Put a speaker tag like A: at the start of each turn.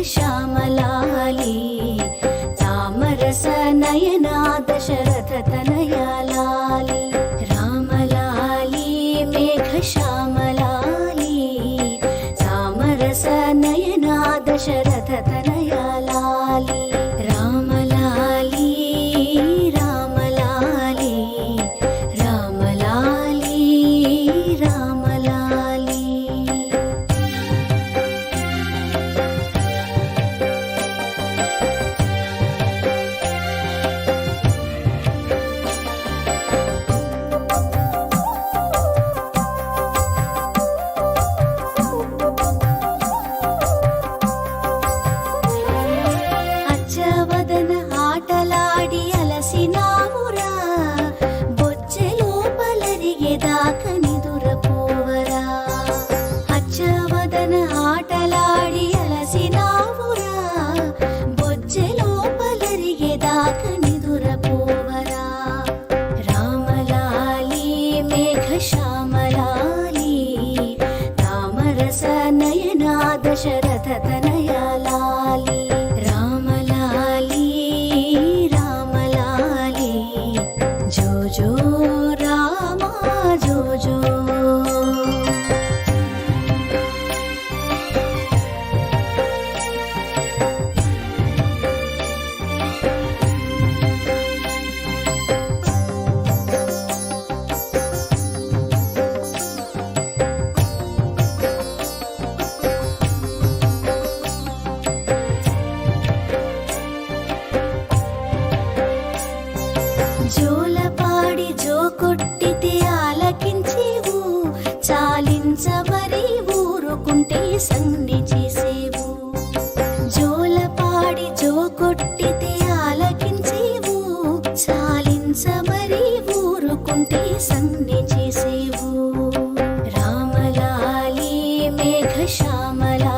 A: श्यामलाली तामरस नयना दशरथ तनया लाली रामलाली मेघ श्यामलाली तामरस नयना दशरथ तनया लाली रामलाली रामलाली रामलाली रामलाली అచ్చవదన ఆటలాడి అలసినావురా బొచ్చెలోపలరిగేదాక నిదురపోవరా అచ్చవదన ఆటలాడి అలసినావురా బొచ్చెలోపలరిగేదాక నిదురపోవరా రామలాలి మేఘ శ్యామలాలి తామరస నయనా దశరథ తనయా లాలి రామలాలి రామలాలి జో జో రామ జో జో జోలపాడి జో కొట్టితే ఆలకించేవు చాలించమరి ఊరుకుంటే సంధి చేసేవు జోలపాడి జో కొట్టితే ఆలకించేవు చాలించమరి ఊరుకుంటే సంధి చేసేవు రామలాలి మేఘ శ్యామలాలి